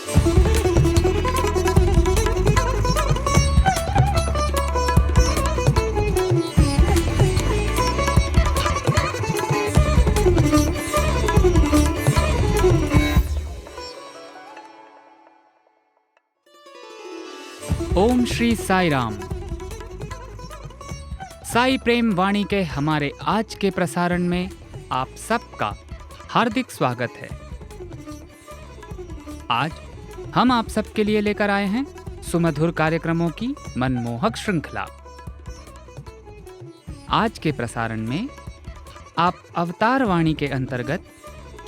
ओम श्री साई राम। साई प्रेम वाणी के हमारे आज के प्रसारण में आप सबका हार्दिक स्वागत है। आज हम आप सबके लिए लेकर आए हैं सुमधुर कार्यक्रमों की मनमोहक श्रृंखला। आज के प्रसारण में आप अवतार वाणी के अंतर्गत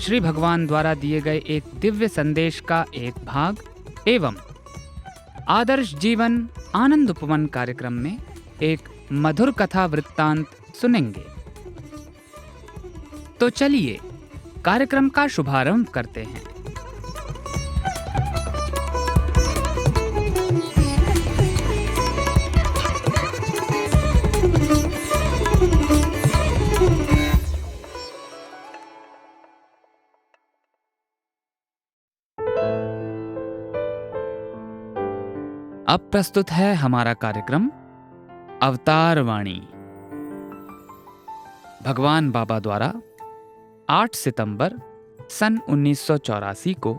श्री भगवान द्वारा दिए गए एक दिव्य संदेश का एक भाग एवं आदर्श जीवन आनंद उपवन कार्यक्रम में एक मधुर कथा वृत्तांत सुनेंगे। तो चलिए कार्यक्रम का शुभारंभ करते हैं। अब प्रस्तुत है हमारा कार्यक्रम अवतार वाणी। भगवान बाबा द्वारा 8 सितंबर सन 1984 को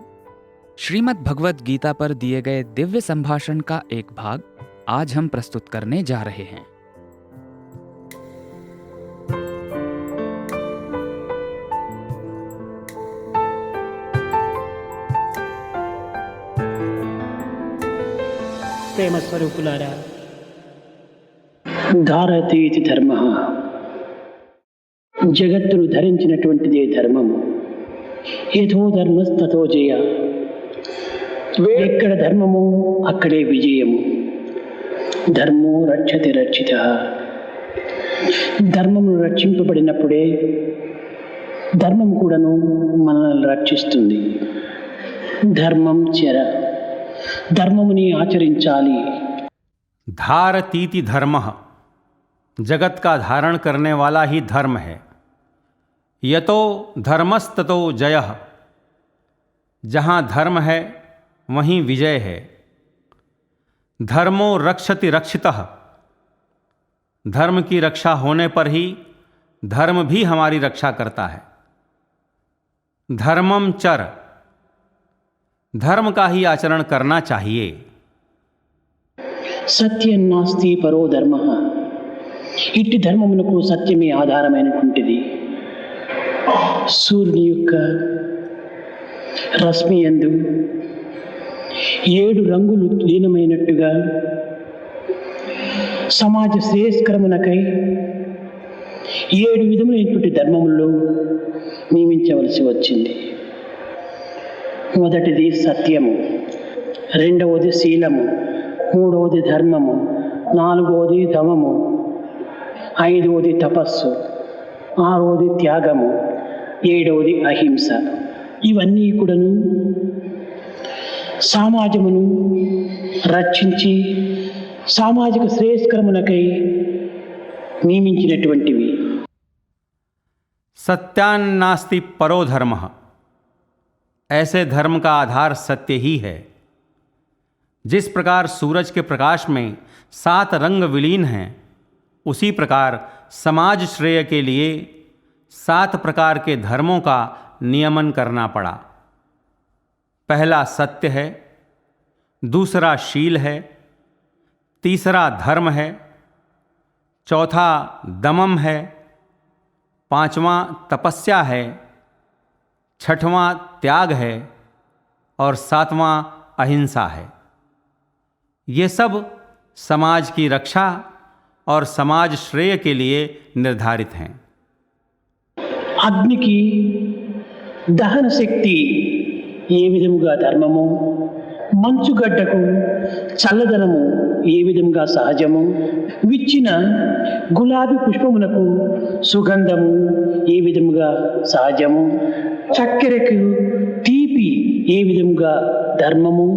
श्रीमद् भगवद गीता पर दिए गए दिव्य संभाषण का एक भाग आज हम प्रस्तुत करने जा रहे हैं। ప్రేమ స్వరూపులారా, ధారతీతి ధర్మ, జగత్తును ధరించినటువంటిదే ధర్మము. యథో ధర్మస్తతో జయ, ఎక్కడ ధర్మము అక్కడే విజయము. ధర్మో రక్షతి రక్షిత, ధర్మము రక్షింపబడినప్పుడే ధర్మం కూడాను మనల్ని రక్షిస్తుంది. ధర్మం చర, धर्ममुनि आचरिंचाली. धारतीति धर्म, जगत का धारण करने वाला ही धर्म है. यतो धर्मस्ततो जयः, जहाँ धर्म है वहीं विजय है. धर्मो रक्षति रक्षितः, धर्म की रक्षा होने पर ही धर्म भी हमारी रक्षा करता है. धर्मम चर, धर्म का ही आचरण करना चाहिए. సత్య నాస్తి పరో ధర్మ, ఇట్టి ధర్మమునకు సత్యమే ఆధారమైనటువంటిది. సూర్యుని యొక్క రశ్మి యందు 7 రంగులు లీనమైనట్టుగా సమాజ శ్రేయస్కరమునకై 7 విధములైనటువంటి ధర్మములు నియమించవలసి వచ్చింది. మొదటిది సత్యము, రెండవది శీలము, మూడవది ధర్మము, నాలుగవది ధమము, ఐదవది తపస్సు, ఆరవది త్యాగము, ఏడవది అహింస. ఇవన్నీ కూడాను సమాజమును రక్షించి సామాజిక శ్రేయస్కరమునకై నియమించినటువంటివి. सत्यान्नास्ति परो धर्मः, ऐसे धर्म का आधार सत्य ही है. जिस प्रकार सूरज के प्रकाश में 7 रंग विलीन हैं, उसी प्रकार समाज श्रेय के लिए 7 प्रकार के धर्मों का नियमन करना पड़ा. पहला सत्य है, दूसरा शील है, तीसरा धर्म है, चौथा दमम है, पांचवां तपस्या है, छठवां त्याग है और सातवां अहिंसा है. ये सब समाज की रक्षा और समाज श्रेय के लिए निर्धारित हैं. అగ్ని కి దహన శక్తి ఏ విధముగా ధర్మము, మంచుగడ్డకు చల్లదనము ఏ విధముగా సహజము, విచ్చిన గులాబీ పుష్పమునకు సుగంధము ఏ విధముగా సహజము, చక్కెరకు తీపి ఏ విధముగా ధర్మము,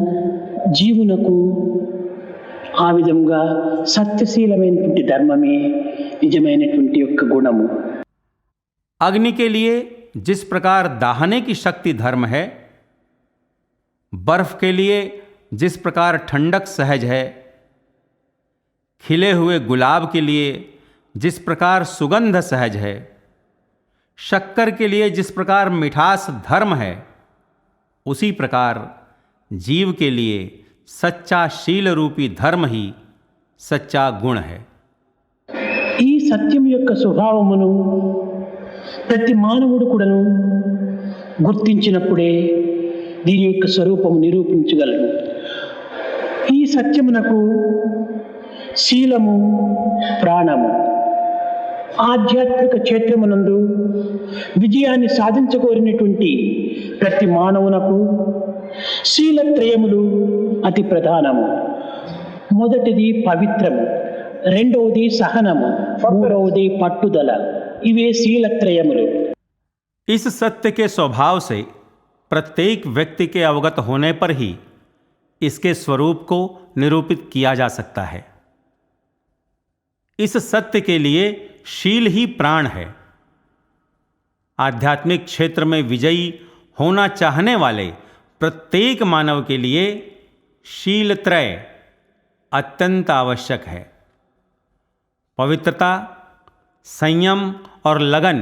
జీవునకు ఆ విధముగా సత్యశీలమైనటువంటి ధర్మమే నిజమైనటువంటి యొక్క గుణము. अग्नि के लिए जिस प्रकार दाहने की शक्ति धर्म है, बर्फ के लिए जिस प्रकार ठंडक सहज है, खिले हुए गुलाब के लिए जिस प्रकार सुगंध सहज है, शक्कर के लिए जिस प्रकार मिठास धर्म है, उसी प्रकार जीव के लिए सच्चा शील रूपी धर्म ही सच्चा गुण है। ఈ సత్యం యొక్క స్వభావమును ప్రతి మానవుడు కూడాను గుర్తించినప్పుడే దీని యొక్క స్వరూపము నిరూపించగలడు. ఈ సత్యమునకు శీలము ప్రాణము. ఆధ్యాత్మిక క్షేత్రమునందు విజయాన్ని సాధించకోరినటువంటి ప్రతి మానవునకు శీలత్రయములు అతి ప్రధానము. మొదటిది పవిత్రము, రెండవది సహనము, మూడవది పట్టుదల. ఇవే శీలత్రయములు. इस सत्य के स्वभाव से प्रत्येक व्यक्ति के अवगत होने पर ही इसके स्वरूप को निरूपित किया जा सकता है। इस सत्य के लिए शील ही प्राण है। आध्यात्मिक क्षेत्र में विजयी होना चाहने वाले प्रत्येक मानव के लिए शीलत्रय अत्यंत आवश्यक है। पवित्रता, संयम और लगन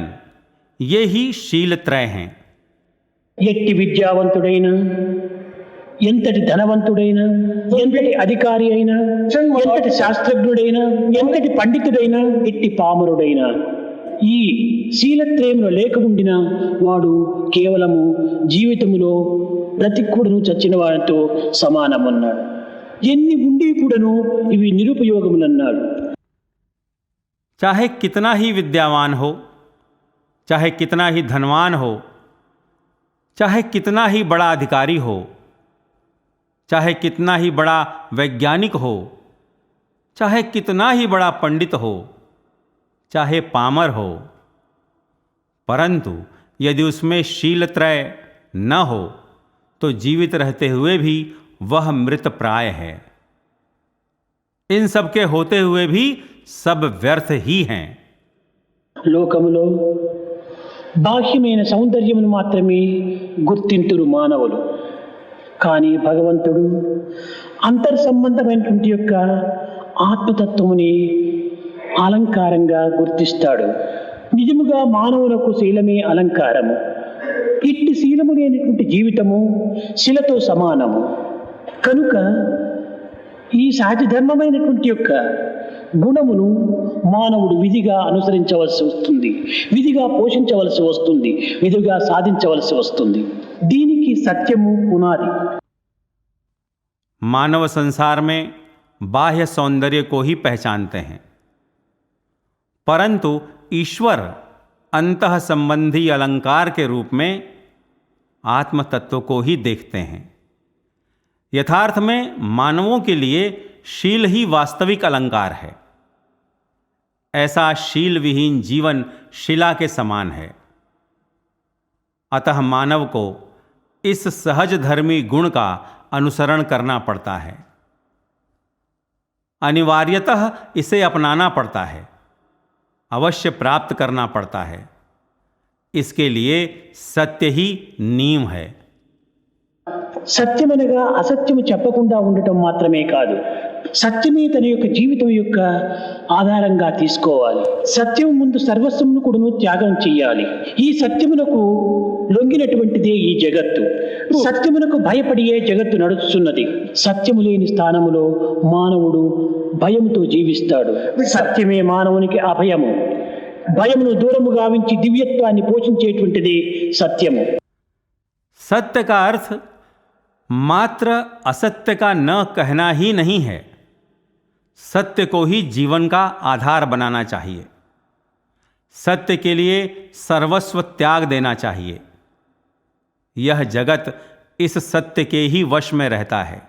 ये ही शीलत्रय हैं। ఎట్టి విద్యావంతుడైనా, ఎంతటి ధనవంతుడైనా, ఎంతటి అధికారి అయినా, ఎంతటి శాస్త్రజ్ఞుడైనా, ఎంతటి పండితుడైనా, ఎట్టి పామరుడైనా ఈ శీలత్రయములు లేక ఉండినా వాడు కేవలము జీవితములో బ్రతిక్కుడును చచ్చిన వారితో సమానమన్నాడు. ఎన్ని ఉండి కూడాను ఇవి నిరుపయోగములన్నాడు. चाहे कितना ही विद्यावान हो, चाहे कितना ही धनवान हो, चाहे कितना ही बड़ा अधिकारी हो, चाहे कितना ही बड़ा वैज्ञानिक हो, चाहे कितना ही बड़ा पंडित हो, चाहे पामर हो, परंतु यदि उसमें शीलत्रय न हो तो जीवित रहते हुए भी वह मृतप्राय है। इन सब के होते हुए भी सब व्यर्थ ही हैं। లోకములో బాహ్యమైన సౌందర్యమును మాత్రమే గుర్తింతురు మానవులు. కానీ భగవంతుడు అంతర్సంబంధమైనటువంటి యొక్క ఆత్మతత్వముని అలంకారంగా గుర్తిస్తాడు. నిజముగా మానవులకు శీలమే అలంకారము. ఇట్టి శీలము లేనటువంటి జీవితము శిలతో సమానము. కనుక ఈ సహజ ధర్మమైనటువంటి యొక్క గుణమును మానవుడు విధిగా అనుసరించవలసి వస్తుంది, విధిగా పోషించవలసి వస్తుంది, విధిగా సాధించవలసి వస్తుంది. దీనికి సత్యము పునాది. मानव संसार में बाह्य सौंदर्य को ही पहचानते हैं, परंतु ईश्वर अंतः संबंधी अलंकार के रूप में आत्म तत्व को ही देखते हैं। यथार्थ में मानवों के लिए शील ही वास्तविक अलंकार है। ऐसा शील विहीन जीवन शिला के समान है। अतः मानव को इस सहज धर्मी गुण का अनुसरण करना पड़ता है, अनिवार्यतः इसे अपनाना पड़ता है, अवश्य प्राप्त करना पड़ता है। इसके लिए सत्य ही नींव है। సత్యమనగా అసత్యము చెప్పకుండా ఉండటం మాత్రమే కాదు, సత్యమే తన యొక్క జీవితం యొక్క ఆధారంగా తీసుకోవాలి. సత్యం ముందు సర్వస్వమును కూడాను త్యాగం చెయ్యాలి. ఈ సత్యమునకు లొంగినటువంటిదే ఈ జగత్తు. సత్యమునకు భయపడియే జగత్తు నడుస్తున్నది. సత్యము లేని స్థానములో మానవుడు భయముతో జీవిస్తాడు. సత్యమే మానవునికి అభయము. భయమును దూరము గావించి దివ్యత్వాన్ని పోషించేటువంటిది సత్యము. सत्य का अर्थ मात्र असत्य का न कहना ही नहीं है। सत्य को ही जीवन का आधार बनाना चाहिए। सत्य के लिए सर्वस्व त्याग देना चाहिए। यह जगत इस सत्य के ही वश में रहता है।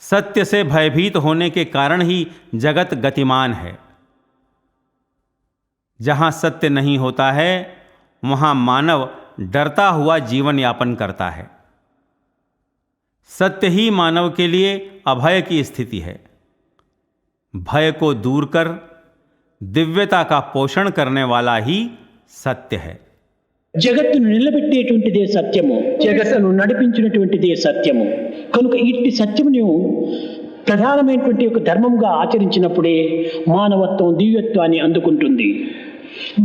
सत्य से भयभीत होने के कारण ही जगत गतिमान है। जहाँ सत्य नहीं होता है वहाँ मानव डरता हुआ जीवन यापन करता है। सत्य ही मानव के लिए अभय की स्थिति है। भय को दूर कर दिव्यता का पोषण करने वाला ही सत्य है। జగత్తును నిలబెట్టేటువంటిదే సత్యము. జగత్తును నడిపించినటువంటిదే సత్యము. కనుక ఇట్టి సత్యమును ప్రధానమైనటువంటి ఒక ధర్మంగా ఆచరించినప్పుడే మానవత్వం దివ్యత్వాన్ని అందుకుంటుంది.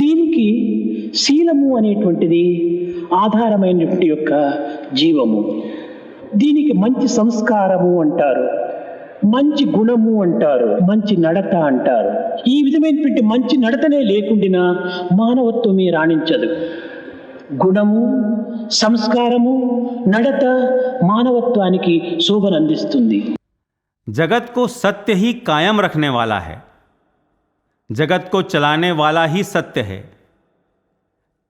దీనికి శీలము అనేటువంటిది ఆధారమైనటువంటి యొక్క జీవము. దీనికి మంచి సంస్కారము అంటారు, మంచి గుణము అంటారు, మంచి నడత అంటారు. ఈ విధమైనటువంటి మంచి నడతనే లేకుండా మానవత్వమే రాణించదు. గుణము, సంస్కారము, నడత మానవత్వానికి శోభనందిస్తుంది. जगत को सत्य ही कायम रखने वाला है, जगत को चलाने वाला ही सत्य है।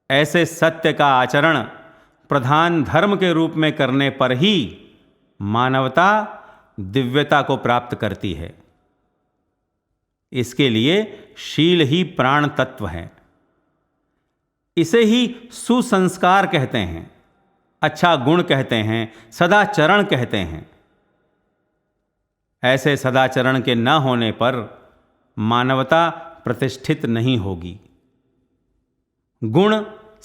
ऐसे सत्य का आचरण प्रधान धर्म के रूप में करने पर ही मानवता दिव्यता को प्राप्त करती है। इसके लिए शील ही प्राण तत्व है। इसे ही सुसंस्कार कहते हैं, अच्छा गुण कहते हैं, सदाचरण कहते हैं। ऐसे सदाचरण के न होने पर मानवता प्रतिष्ठित नहीं होगी। गुण,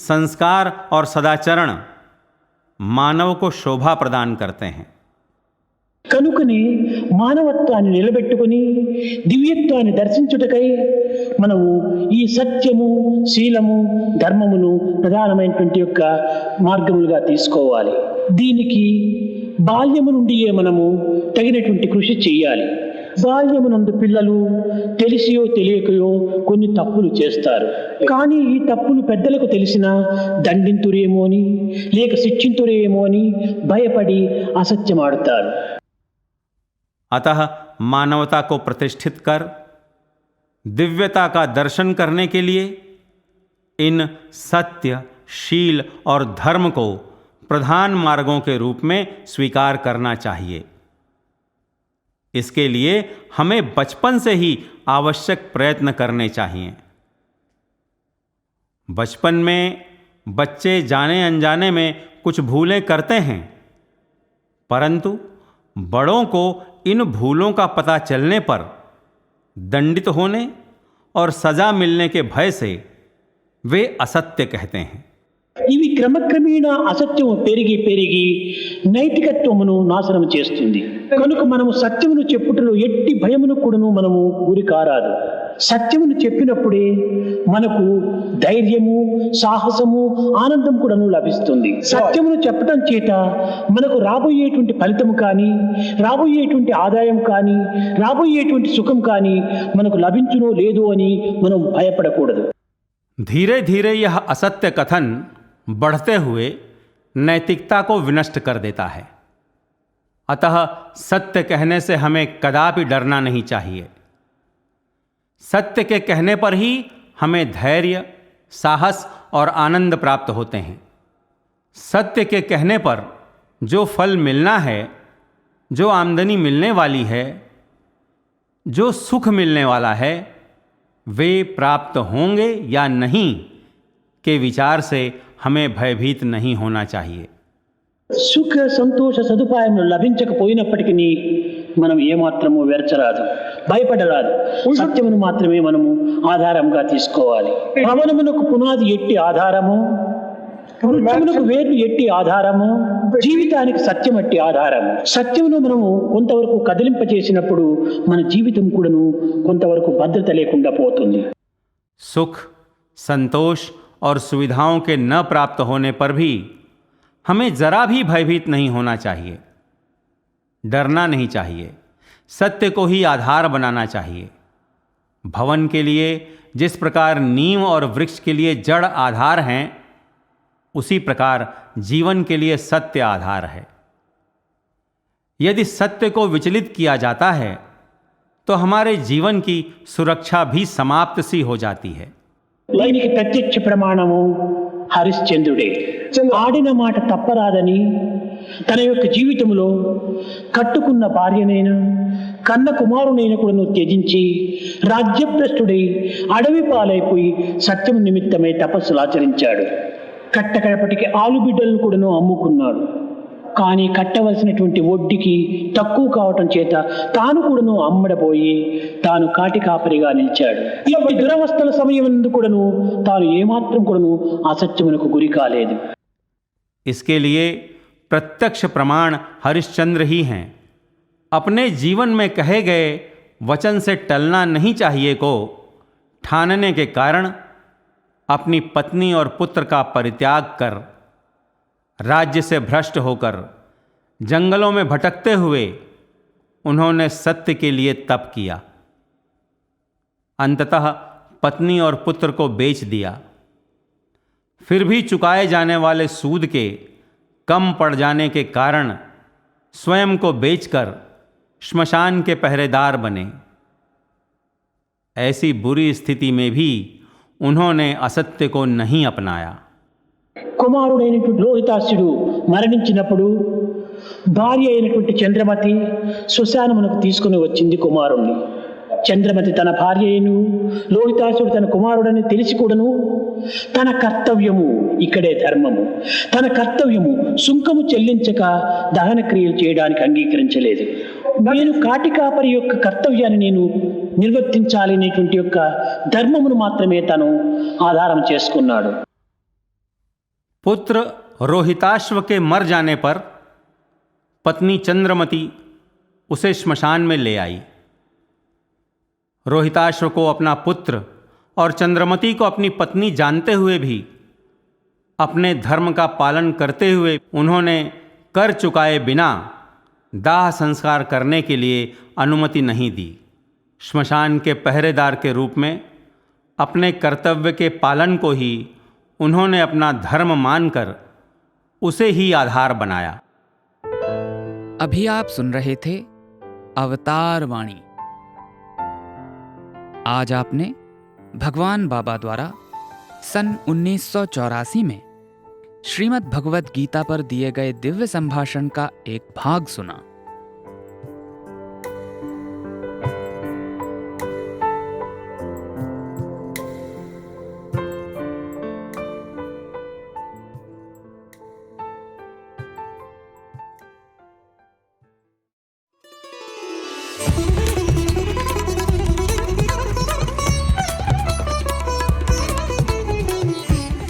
संस्कार और सदाचरण मानव को शोभा प्रदान करते हैं। కనుకని మానవత్వాన్ని నిలబెట్టుకుని దివ్యత్వాన్ని దర్శించుటకై మనము ఈ సత్యము, శీలము, ధర్మమును ప్రధానమైనటువంటి యొక్క మార్గములుగా తీసుకోవాలి. దీనికి బాల్యము నుండియే మనము తగినటువంటి కృషి చేయాలి. బాల్యమునందు పిల్లలు తెలిసియో తెలియకయో కొన్ని తప్పులు చేస్తారు. కానీ ఈ తప్పులు పెద్దలకు తెలిసినా దండింతురేమో అని, లేక శిక్షింతురేమో అని భయపడి అసత్యమాడుతారు. अतः मानवता को प्रतिष्ठित कर दिव्यता का दर्शन करने के लिए इन सत्य, शील और धर्म को प्रधान मार्गों के रूप में स्वीकार करना चाहिए। इसके लिए हमें बचपन से ही आवश्यक प्रयत्न करने चाहिए। बचपन में बच्चे जाने अनजाने में कुछ भूलें करते हैं, परंतु बड़ों को इन भूलों का पता चलने पर दंडित होने और सजा मिलने के भय से वे असत्य कहते हैं। ఇవి క్రమక్రమేణా అసత్యము పెరిగి పెరిగి నైతికత్వమును నాశనం చేస్తుంది. కనుక మనము సత్యమును చెప్పుటలో ఎట్టి భయమును కూడాను మనము గురి కారాదు. సత్యమును చెప్పినప్పుడే మనకు ధైర్యము, సాహసము, ఆనందం కూడాను లభిస్తుంది. సత్యమును చెప్పడం చేత మనకు రాబోయేటువంటి ఫలితం కానీ, రాబోయేటువంటి ఆదాయం కానీ, రాబోయేటువంటి సుఖం కానీ మనకు లభించునో లేదో అని మనం భయపడకూడదు. धीरे धीरे यह असत्य कथन बढ़ते हुए नैतिकता को विनष्ट कर देता है। अतः सत्य कहने से हमें कदापि डरना नहीं चाहिए। सत्य के कहने पर ही हमें धैर्य, साहस और आनंद प्राप्त होते हैं। सत्य के कहने पर जो फल मिलना है, जो आमदनी मिलने वाली है, जो सुख मिलने वाला है, वे प्राप्त होंगे या नहीं के विचार से हमें भयभीत नहीं होना चाहिए। సుఖ సంతోష సదుపాయములు లభించకపోయినప్పటికీ మనం ఏమాత్రము వెరచరాదు, భయపడరాదు. సత్యమును మాత్రమే మనము ఆధారంగా తీసుకోవాలి. భవనమునకు పునాది ఎట్టి ఆధారము, వృక్షమునకు వేరు ఎట్టి ఆధారము, జీవితానికి సత్యం అట్టి ఆధారము. సత్యమును మనము కొంతవరకు కదిలింపచేసినప్పుడు మన జీవితం కూడాను కొంతవరకు భద్రత లేకుండా పోతుంది. सुख, संतोष और सुविधाओं के न प्राप्त होने पर भी हमें जरा भी भयभीत नहीं होना चाहिए, डरना नहीं चाहिए। सत्य को ही आधार बनाना चाहिए। भवन के लिए जिस प्रकार नींव और वृक्ष के लिए जड़ आधार हैं, उसी प्रकार जीवन के लिए सत्य आधार है। यदि सत्य को विचलित किया जाता है तो हमारे जीवन की सुरक्षा भी समाप्त सी हो जाती है। దీనికి ప్రత్యక్ష ప్రమాణము హరిశ్చంద్రుడే. ఆడిన మాట తప్పరాదని తన యొక్క జీవితంలో కట్టుకున్న భార్యనైనా, కన్న కుమారునైనా కూడా త్యజించి రాజ్యభ్రష్టుడై అడవి పాలైపోయి సత్యం నిమిత్తమై తపస్సులు ఆచరించాడు. కట్టకడపటికి ఆలుబిడ్డలను కూడాను అమ్ముకున్నాడు. కానీ కట్టవలసినటువంటి వడ్డీకి తక్కువ కావటం చేత తాను కూడాను అమ్మడపోయి తాను కాటి కాపరిగా నిలిచాడు. ఈ దురవస్థల సమయం కూడాను తాను ఏమాత్రం కూడాను అసత్యమునకు గురి కాలేదు. इसके लिए प्रत्यक्ष प्रमाण हरिश्चंद्र ही हैं। अपने जीवन में कहे गए वचन से टलना नहीं चाहिए को ठानने के कारण अपनी पत्नी और पुत्र का परित्याग कर, राज्य से भ्रष्ट होकर जंगलों में भटकते हुए उन्होंने सत्य के लिए तप किया। अंततः पत्नी और पुत्र को बेच दिया। फिर भी चुकाए जाने वाले सूद के कम पड़ जाने के कारण स्वयं को बेचकर श्मशान के पहरेदार बने। ऐसी बुरी स्थिति में भी उन्होंने असत्य को नहीं अपनाया। కుమారుడైనటువంటి లోహితాసుడు మరణించినప్పుడు భార్య అయినటువంటి చంద్రమతి శ్మశానమునకు తీసుకుని వచ్చింది కుమారుణ్ణి. చంద్రమతి తన భార్యను, లోహితాసుడు తన కుమారుడని తెలిసి కూడాను తన కర్తవ్యము, ఇక్కడే ధర్మము, తన కర్తవ్యము సుంకము చెల్లించక దహన క్రియలు చేయడానికి అంగీకరించలేదు. నేను కాటికాపరి యొక్క కర్తవ్యాన్ని నేను నిర్వర్తించాలి అనేటువంటి యొక్క ధర్మమును మాత్రమే తను ఆధారం చేసుకున్నాడు. पुत्र रोहिताश्व के मर जाने पर पत्नी चंद्रमती उसे श्मशान में ले आई। रोहिताश्व को अपना पुत्र और चंद्रमती को अपनी पत्नी जानते हुए भी अपने धर्म का पालन करते हुए उन्होंने कर चुकाए बिना दाह संस्कार करने के लिए अनुमति नहीं दी। श्मशान के पहरेदार के रूप में अपने कर्तव्य के पालन को ही उन्होंने अपना धर्म मानकर उसे ही आधार बनाया। अभी आप सुन रहे थे अवतार वाणी। आज आपने भगवान बाबा द्वारा सन 1984 में श्रीमद् भगवत गीता पर दिए गए दिव्य संभाषण का एक भाग सुना।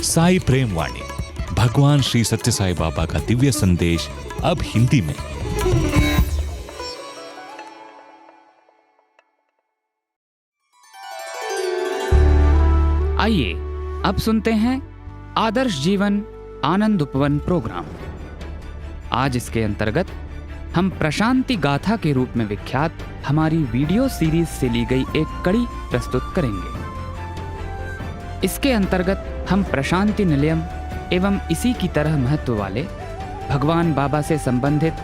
साई प्रेम वाणी, भगवान श्री सत्य साई बाबा का दिव्य संदेश अब हिंदी में। आइए अब सुनते हैं आदर्श जीवन आनंद उपवन प्रोग्राम। आज इसके अंतर्गत हम प्रशांति गाथा के रूप में विख्यात हमारी वीडियो सीरीज से ली गई एक कड़ी प्रस्तुत करेंगे। इसके अंतर्गत हम प्रशांति निलयम एवं इसी की तरह महत्व वाले भगवान बाबा से संबंधित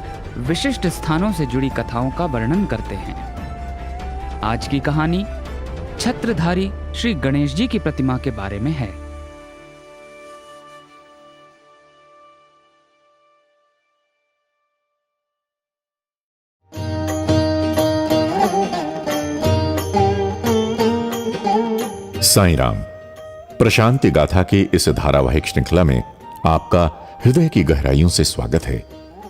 विशिष्ट स्थानों से जुड़ी कथाओं का वर्णन करते हैं। आज की कहानी छत्रधारी श्री गणेश जी की प्रतिमा के बारे में है। साईं राम, प्रशांति गाथा की इस धारावाहिक श्रृंखला में आपका हृदय की गहराइयों से स्वागत है।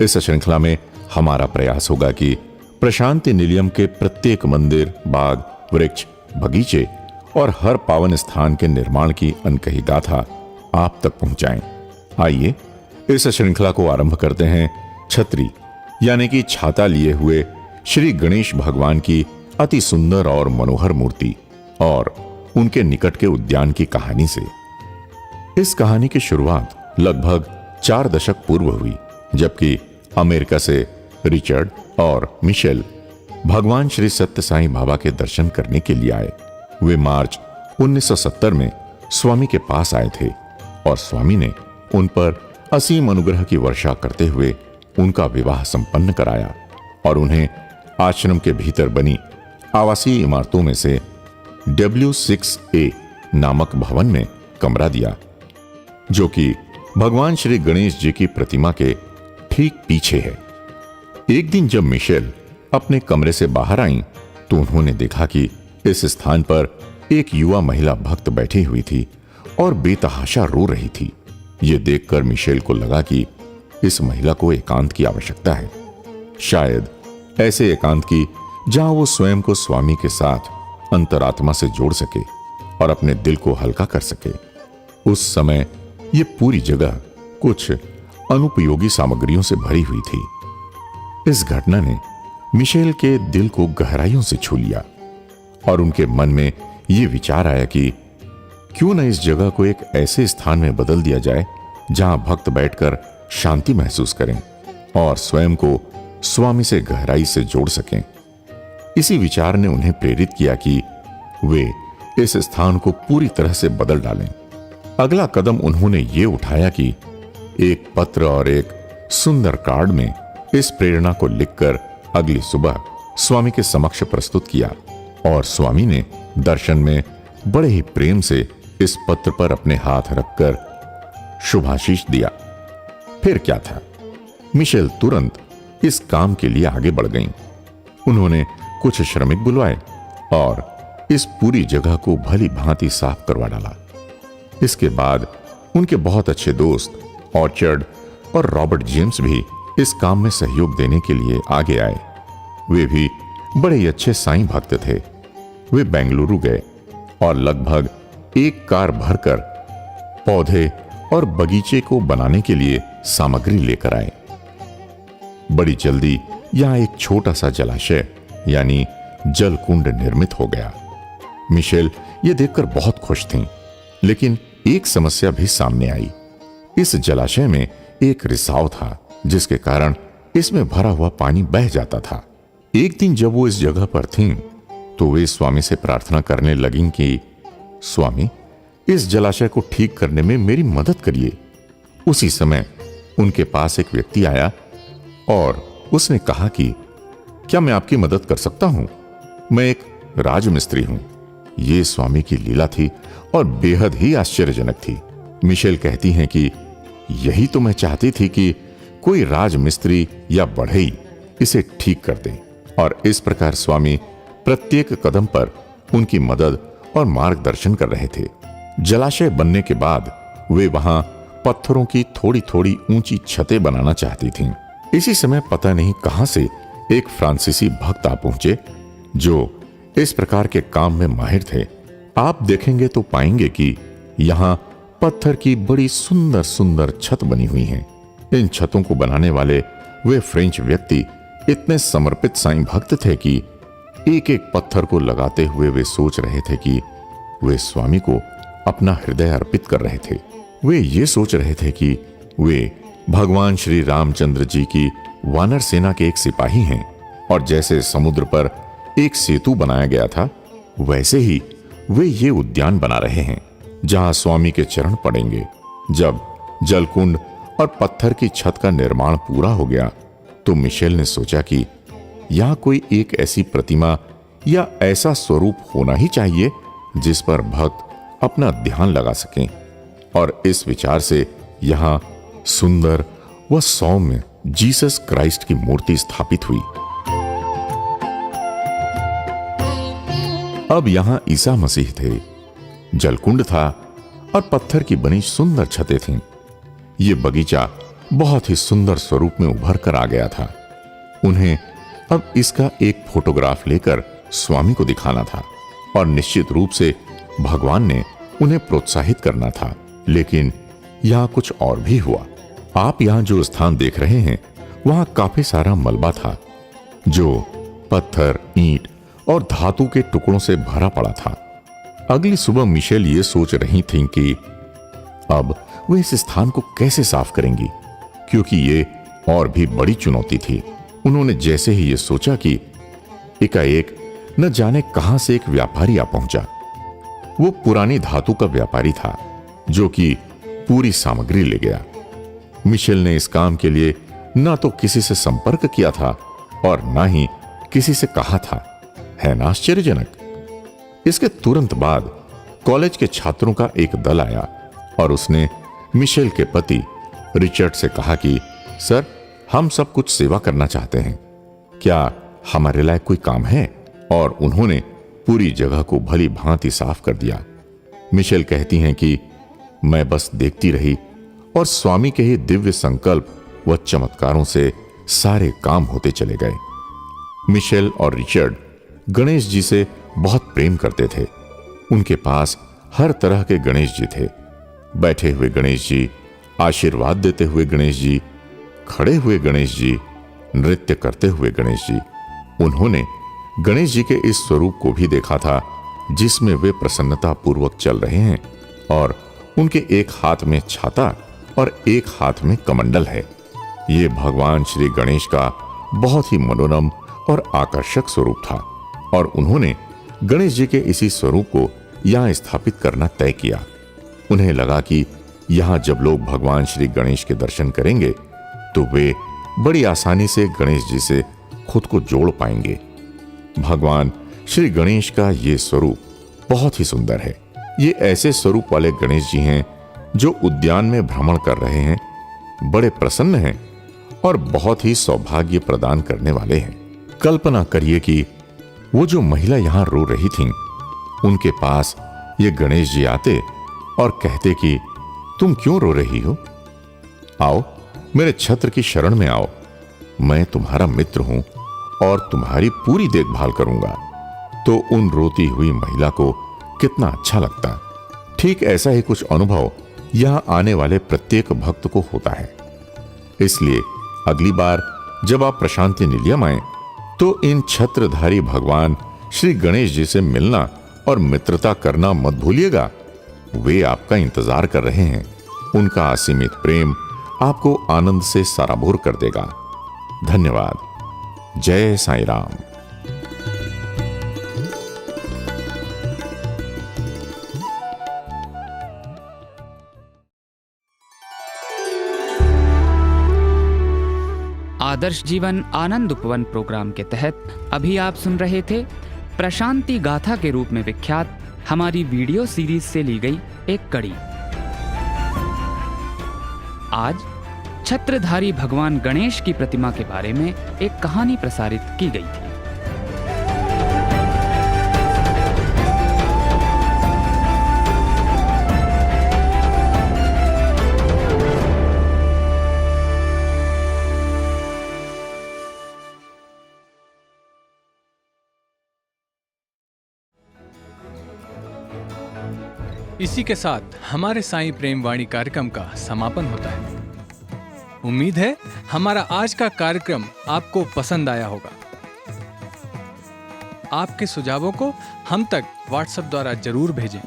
इस श्रृंखला में हमारा प्रयास होगा कि प्रशांति निलयम के प्रत्येक मंदिर, बाग, वृक्ष, बगीचे और हर पावन स्थान के निर्माण की अनकही गाथा आप तक पहुंचाएं। आइए इस श्रृंखला को आरंभ करते हैं छतरी यानी कि छाता लिए हुए श्री गणेश भगवान की अति सुंदर और मनोहर मूर्ति और उनके निकट के उद्यान की कहानी से। इस कहानी की शुरुआत लगभग 4 दशक पूर्व हुई, जबकि अमेरिका से रिचर्ड और मिशेल भगवान श्री सत्य साईं बाबा के दर्शन करने के लिए आए। वे मार्च 1970 में स्वामी के पास आए थे और स्वामी ने उन पर असीम अनुग्रह की वर्षा करते हुए उनका विवाह संपन्न कराया और उन्हें आश्रम के भीतर बनी आवासीय इमारतों में से W6A नामक भवन में कमरा दिया, जो कि भगवान श्री गणेश जी की प्रतिमा के ठीक पीछे है। एक दिन जब मिशेल अपने कमरे से बाहर आई तो उन्होंने देखा कि इस स्थान पर एक युवा महिला भक्त बैठी हुई थी और बेतहाशा रो रही थी। ये देखकर मिशेल को लगा कि इस महिला को एकांत की आवश्यकता है, शायद ऐसे एकांत की जहां वो स्वयं को स्वामी के साथ अंतरात्मा से जोड़ सके और अपने दिल को हल्का कर सके। उस समय ये पूरी जगह कुछ अनुपयोगी सामग्रियों से भरी हुई थी। इस घटना ने मिशेल के दिल को गहराइयों से छू लिया और उनके मन में यह विचार आया कि क्यों न इस जगह को एक ऐसे स्थान में बदल दिया जाए जहां भक्त बैठकर शांति महसूस करें और स्वयं को स्वामी से गहराई से जोड़ सकें। इसी विचार ने उन्हें प्रेरित किया कि वे इस स्थान को पूरी तरह से बदल डालें। अगला कदम उन्होंने ये उठाया कि एक पत्र और एक सुंदर कार्ड में इस प्रेरणा को लिखकर अगली सुबह स्वामी के समक्ष प्रस्तुत किया और स्वामी ने दर्शन में बड़े ही प्रेम से इस पत्र पर अपने हाथ रखकर शुभाशीष दिया। फिर क्या था, मिशेल तुरंत इस काम के लिए आगे बढ़ गईं। उन्होंने कुछ श्रमिक बुलवाए और इस पूरी जगह को भली भांति साफ करवा डाला। इसके बाद उनके बहुत अच्छे दोस्त ऑर्चर्ड और रॉबर्ट जेम्स भी इस काम में सहयोग देने के लिए आगे आए। वे भी बड़े ही अच्छे साईं भक्त थे। वे बेंगलुरु गए और लगभग एक कार भरकर पौधे और बगीचे को बनाने के लिए सामग्री लेकर आए। बड़ी जल्दी यहां एक छोटा सा जलाशय यानी जल कुंड निर्मित हो गया। मिशेल ये देखकर बहुत खुश थीं, लेकिन एक समस्या भी सामने आई। इस जलाशय में एक रिसाव था जिसके कारण इसमें भरा हुआ पानी बह जाता था। एक दिन जब वो इस जगह पर थीं, तो वे स्वामी से प्रार्थना करने लगीं कि स्वामी, इस जलाशय को ठीक करने में मेरी मदद करिए। उसी समय उनके पास एक व्यक्ति आया और उसने कहा कि क्या मैं आपकी मदद कर सकता हूं? मैं एक राजमिस्त्री हूं। यह स्वामी की लीला थी और बेहद ही आश्चर्यजनक थी। मिशेल कहती हैं कि यही तो मैं चाहती थी कि कोई राजमिस्त्री या बढ़ई इसे ठीक कर दे, और इस प्रकार स्वामी प्रत्येक कदम पर उनकी मदद और मार्गदर्शन कर रहे थे। जलाशय बनने के बाद वे वहां पत्थरों की थोड़ी थोड़ी ऊंची छतें बनाना चाहती थीं। इसी समय पता नहीं कहां से एक फ्रांसीसी भक्त आ पहुंचे जो इस प्रकार के काम में माहिर थे। आप देखेंगे तो पाएंगे कि यहाँ पत्थर की बड़ी सुंदर सुंदर छत बनी हुई हैं। इन छतों को बनाने वाले वे फ्रेंच व्यक्ति इतने समर्पित साईं भक्त थे कि एक एक पत्थर को लगाते हुए वे सोच रहे थे कि वे स्वामी को अपना हृदय अर्पित कर रहे थे। वे ये सोच रहे थे कि वे भगवान श्री रामचंद्र जी की वानर सेना के एक सिपाही हैं, और जैसे समुद्र पर एक सेतु बनाया गया था, वैसे ही वे ये उद्यान बना रहे हैं जहां स्वामी के चरण पड़ेंगे। जब जलकुंड और पत्थर की छत का निर्माण पूरा हो गया, तो मिशेल ने सोचा कि यहां कोई एक ऐसी प्रतिमा या ऐसा स्वरूप होना ही चाहिए जिस पर भक्त अपना ध्यान लगा सकें, और इस विचार से यहां सुंदर व सौम्य जीसस क्राइस्ट की मूर्ति स्थापित हुई। अब यहां ईसा मसीह थे, जलकुंड था और पत्थर की बनी सुंदर छतें थीं। यह बगीचा बहुत ही सुंदर स्वरूप में उभर कर आ गया था। उन्हें अब इसका एक फोटोग्राफ लेकर स्वामी को दिखाना था, और निश्चित रूप से भगवान ने उन्हें प्रोत्साहित करना था। लेकिन यहां कुछ और भी हुआ। आप यहां जो स्थान देख रहे हैं, वहां काफी सारा मलबा था जो पत्थर, ईंट और धातु के टुकड़ों से भरा पड़ा था। अगली सुबह मिशेल ये सोच रही थीं कि अब वे इस स्थान को कैसे साफ करेंगी, क्योंकि ये और भी बड़ी चुनौती थी। उन्होंने जैसे ही ये सोचा कि एकाएक न जाने कहां से एक व्यापारी आ पहुंचा। वो पुरानी धातु का व्यापारी था जो कि पूरी सामग्री ले गया। मिशेल ने इस काम के लिए ना तो किसी से संपर्क किया था और ना ही किसी से कहा था। है ना आश्चर्यजनक? इसके तुरंत बाद कॉलेज के छात्रों का एक दल आया और उसने मिशेल के पति रिचर्ड से कहा कि सर, हम सब कुछ सेवा करना चाहते हैं, क्या हमारे लायक कोई काम है? और उन्होंने पूरी जगह को भली भांति साफ कर दिया। मिशेल कहती हैं कि मैं बस देखती रही और स्वामी के ही दिव्य संकल्प व चमत्कारों से सारे काम होते चले गए। मिशेल और रिचर्ड गणेश जी से बहुत प्रेम करते थे। उनके पास हर तरह के गणेश जी थे। बैठे हुए गणेश जी, आशीर्वाद देते हुए गणेश जी, खड़े हुए गणेश जी, नृत्य करते हुए गणेश जी। उन्होंने गणेश जी के इस स्वरूप को भी देखा था जिसमें वे प्रसन्नता पूर्वक चल रहे हैं और उनके एक हाथ में छाता और एक हाथ में कमंडल है। ये भगवान श्री गणेश का बहुत ही मनोरम और आकर्षक स्वरूप था और उन्होंने गणेश जी के इसी स्वरूप को यहाँ स्थापित करना तय किया। उन्हें लगा कि यहाँ जब लोग भगवान श्री गणेश के दर्शन करेंगे तो वे बड़ी आसानी से गणेश जी से खुद को जोड़ पाएंगे। भगवान श्री गणेश का ये स्वरूप बहुत ही सुंदर है। ये ऐसे स्वरूप वाले गणेश जी हैं जो उद्यान में भ्रमण कर रहे हैं, बड़े प्रसन्न हैं और बहुत ही सौभाग्य प्रदान करने वाले हैं। कल्पना करिए कि वो जो महिला यहां रो रही थीं, उनके पास ये गणेश जी आते और कहते कि तुम क्यों रो रही हो? आओ, मेरे छत्र की शरण में आओ, मैं तुम्हारा मित्र हूं और तुम्हारी पूरी देखभाल करूंगा। तो उन रोती हुई महिला को कितना अच्छा लगता। ठीक ऐसा ही कुछ अनुभव यहां आने वाले प्रत्येक भक्त को होता है। इसलिए अगली बार जब आप प्रशांति निलयम आए तो इन छत्रधारी भगवान श्री गणेश जी से मिलना और मित्रता करना मत भूलिएगा। वे आपका इंतजार कर रहे हैं। उनका असीमित प्रेम आपको आनंद से सराबोर कर देगा। धन्यवाद। जय साईं राम। आदर्श जीवन आनंद उपवन प्रोग्राम के तहत अभी आप सुन रहे थे प्रशांति गाथा के रूप में विख्यात हमारी वीडियो सीरीज से ली गई एक कड़ी। आज छत्रधारी भगवान गणेश की प्रतिमा के बारे में एक कहानी प्रसारित की गई थी। इसी के साथ हमारे साईं प्रेम वाणी कार्यक्रम का समापन होता है। उम्मीद है हमारा आज का कार्यक्रम आपको पसंद आया होगा। आपके सुझावों को हम तक व्हाट्सएप द्वारा जरूर भेजें।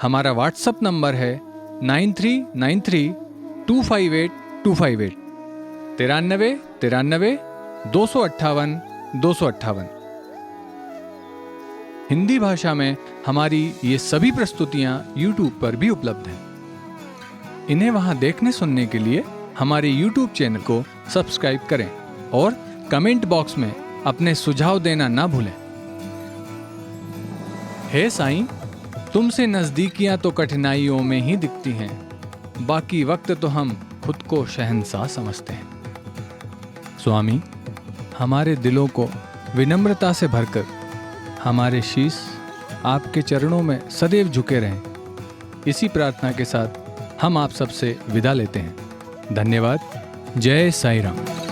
हमारा व्हाट्सएप नंबर है 9393258258 93 93 258 258। हिंदी भाषा में हमारी ये सभी प्रस्तुतियां YouTube पर भी उपलब्ध हैं। इन्हें वहां देखने सुनने के लिए हमारे YouTube चैनल को सब्सक्राइब करें और कमेंट बॉक्स में अपने सुझाव देना ना भूलें। हे साईं, तुमसे नजदीकियां तो कठिनाइयों में ही दिखती हैं, बाकी वक्त तो हम खुद को शहंशाह समझते हैं। स्वामी, हमारे दिलों को विनम्रता से भरकर हमारे शीश आपके चरणों में सदैव झुके रहें। इसी प्रार्थना के साथ हम आप सबसे विदा लेते हैं। धन्यवाद। जय साईं राम।